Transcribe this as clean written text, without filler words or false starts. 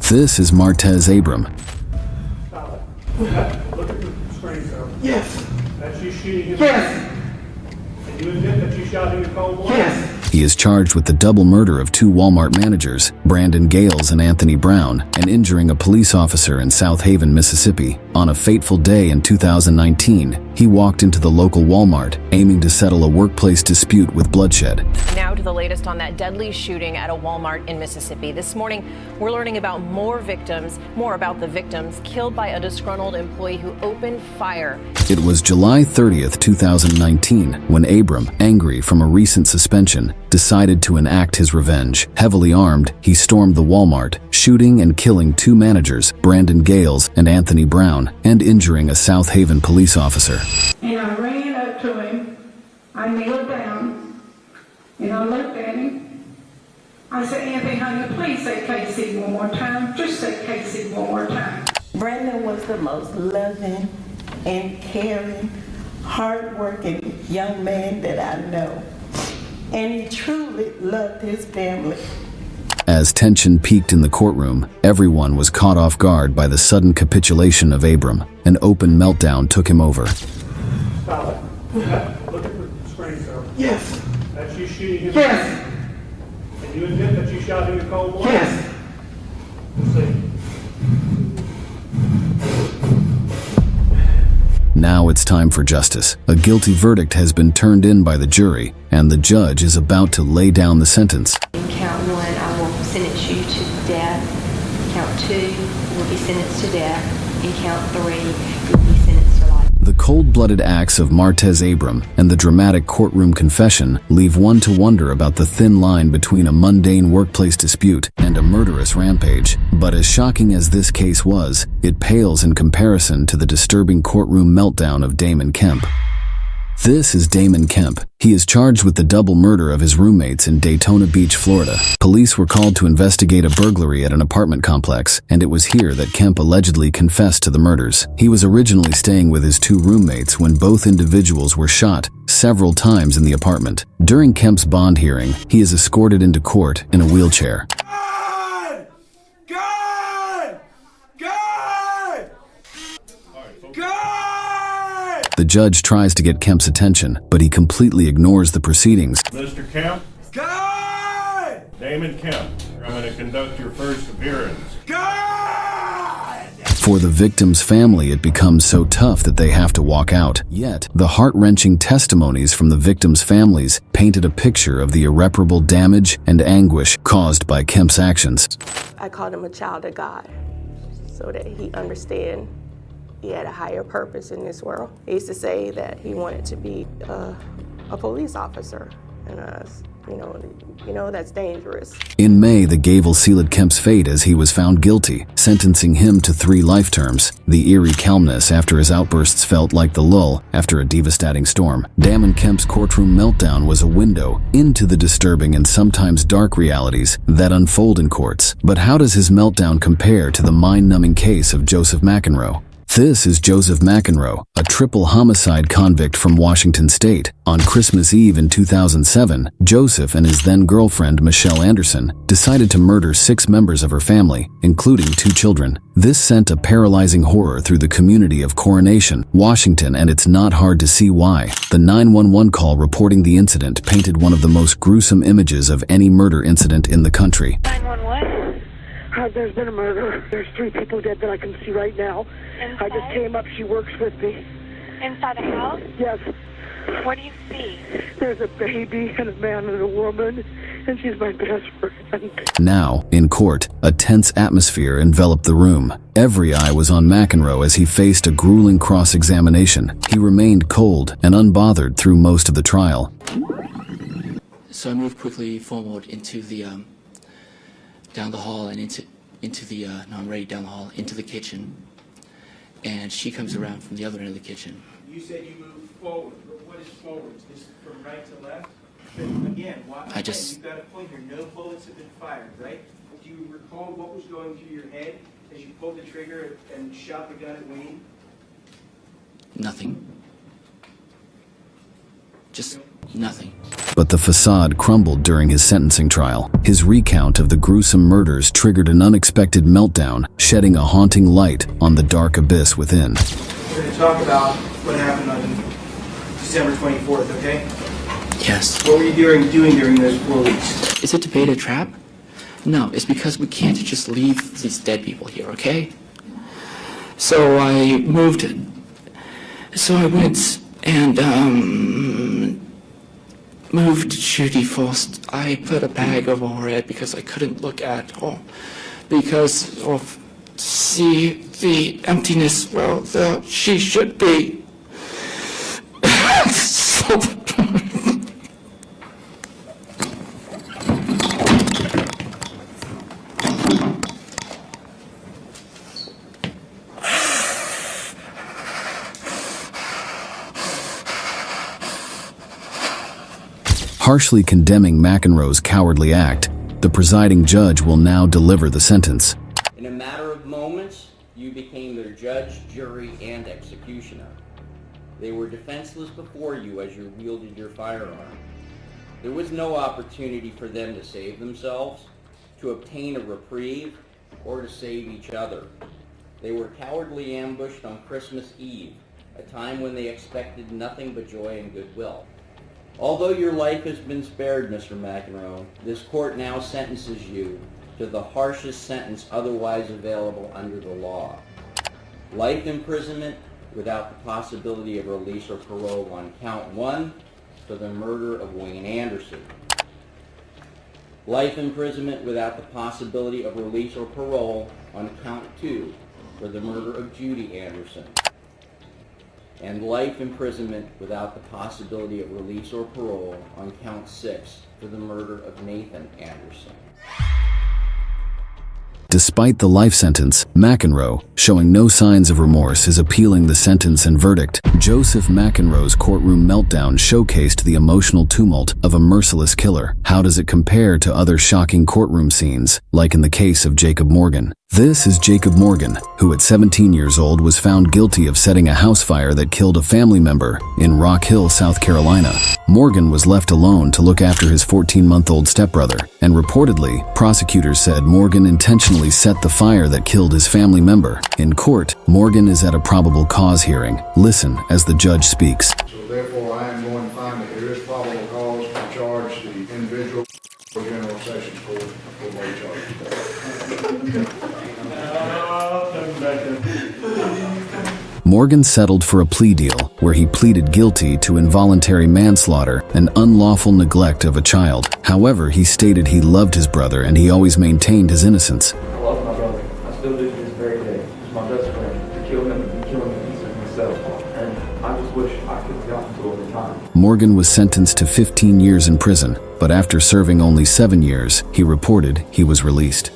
This is Martez Abram. Stop it. Look at the screen, sir. Yes. That's you shooting him? Yes. And you admit that you shot him in cold blood? Yes. He is charged with the double murder of two Walmart managers, Brandon Gales and Anthony Brown, and injuring a police officer in South Haven, Mississippi. On a fateful day in 2019, he walked into the local Walmart, aiming to settle a workplace dispute with bloodshed. Now to the latest on that deadly shooting at a Walmart in Mississippi. This morning, we're learning about more about the victims killed by a disgruntled employee who opened fire. It was July 30th, 2019, when Abram, angry from a recent suspension, decided to enact his revenge. Heavily armed, he stormed the Walmart, shooting and killing two managers, Brandon Gales and Anthony Brown, and injuring a South Haven police officer. And I ran up to him. I kneeled down, and I looked at him. I said, Anthony, honey, please say Casey one more time. Just say Casey one more time. Brandon was the most loving and caring, hardworking young man that I know. And he truly loved his family. As tension peaked in the courtroom, everyone was caught off guard by the sudden capitulation of Abram. An open meltdown took him over. Stop it. Look at the screen, sir. Yes. That's you shooting him? Yes. And you admit that you shot him in cold blood? Yes. Let's see. Now it's time for justice. A guilty verdict has been turned in by the jury, and the judge is about to lay down the sentence. In count 1, I will sentence you to death. Count 2, you will be sentenced to death. In count 3, you will be sentenced to life. The cold-blooded acts of Martez Abram and the dramatic courtroom confession leave one to wonder about the thin line between a mundane workplace dispute and a murderous rampage. But as shocking as this case was, it pales in comparison to the disturbing courtroom meltdown of Damon Kemp. This is Damon Kemp. He is charged with the double murder of his roommates in Daytona Beach, Florida. Police were called to investigate a burglary at an apartment complex, and it was here that Kemp allegedly confessed to the murders. He was originally staying with his two roommates when both individuals were shot several times in the apartment. During Kemp's bond hearing, he is escorted into court in a wheelchair. God! God! God! God! The judge tries to get Kemp's attention, but he completely ignores the proceedings. Mr. Kemp, God! Damon Kemp, I'm going to conduct your first appearance. God! For the victim's family, it becomes so tough that they have to walk out. Yet, the heart-wrenching testimonies from the victims' families painted a picture of the irreparable damage and anguish caused by Kemp's actions. I called him a child of God so that he understand he had a higher purpose in this world. He used to say that he wanted to be a police officer, and you know that's dangerous. In May, the gavel sealed Kemp's fate as he was found guilty, sentencing him to 3 life terms. The eerie calmness after his outbursts felt like the lull after a devastating storm. Damon Kemp's courtroom meltdown was a window into the disturbing and sometimes dark realities that unfold in courts. But how does his meltdown compare to the mind-numbing case of Joseph Mcenroe? This is Joseph Mcenroe, a triple homicide convict from Washington State. On Christmas Eve in 2007, Joseph and his then-girlfriend Michelle Anderson decided to murder 6 members of her family, including 2 children. This sent a paralyzing horror through the community of Coronation, Washington, and it's not hard to see why. The 911 call reporting the incident painted one of the most gruesome images of any murder incident in the country. 911? There's been a murder. There's 3 people dead that I can see right now. Inside? I just came up. She works with me. Inside the house? Yes. What do you see? There's a baby and a man and a woman, and she's my best friend. Now, in court, a tense atmosphere enveloped the room. Every eye was on Mcenroe as he faced a grueling cross-examination. He remained cold and unbothered through most of the trial. So I moved quickly forward into the down the hall and into the down the hall into the kitchen, and she comes around from the other end of the kitchen. You said you moved forward. What is forward? Is this from right to left? But again, you've got a point here. No bullets have been fired, right? Do you recall what was going through your head as you pulled the trigger and shot the gun at Wayne? Nothing. Just nothing. But the facade crumbled during his sentencing trial. His recount of the gruesome murders triggered an unexpected meltdown, shedding a haunting light on the dark abyss within. We're going to talk about what happened on December 24th, okay? Yes. What were you doing during those 4 weeks? Is it to bait a trap? No, it's because we can't just leave these dead people here, okay? So I went and moved Judy first. I put a bag over her head because I couldn't look at her because of see the emptiness where she should be. So Harshly condemning McEnroe's cowardly act, the presiding judge will now deliver the sentence. In a matter of moments, you became their judge, jury, and executioner. They were defenseless before you as you wielded your firearm. There was no opportunity for them to save themselves, to obtain a reprieve, or to save each other. They were cowardly ambushed on Christmas Eve, a time when they expected nothing but joy and goodwill. Although your life has been spared, Mr. McEnroe, this court now sentences you to the harshest sentence otherwise available under the law. Life imprisonment without the possibility of release or parole on count 1 for the murder of Wayne Anderson. Life imprisonment without the possibility of release or parole on count 2 for the murder of Judy Anderson. And life imprisonment without the possibility of release or parole on count 6 for the murder of Nathan Anderson. Despite the life sentence, McEnroe, showing no signs of remorse, is appealing the sentence and verdict. Joseph McEnroe's courtroom meltdown showcased the emotional tumult of a merciless killer. How does it compare to other shocking courtroom scenes, like in the case of Jacob Morgan? This is Jacob Morgan, who at 17 years old was found guilty of setting a house fire that killed a family member in Rock Hill, South Carolina. Morgan was left alone to look after his 14-month-old stepbrother, and reportedly, prosecutors said Morgan intentionally set the fire that killed his family member. In court, Morgan is at a probable cause hearing. Listen as the judge speaks. So therefore, I am going to find that there is probable cause to charge the individual for General Sessions Court for both charges. Morgan settled for a plea deal where he pleaded guilty to involuntary manslaughter and unlawful neglect of a child. However, he stated he loved his brother and he always maintained his innocence. I love my brother. I still do to this very day. He's my best friend. To kill him and kill him pieces myself. And I just wish I could have gotten to him in time. Morgan was sentenced to 15 years in prison, but after serving only 7 years, he reported he was released.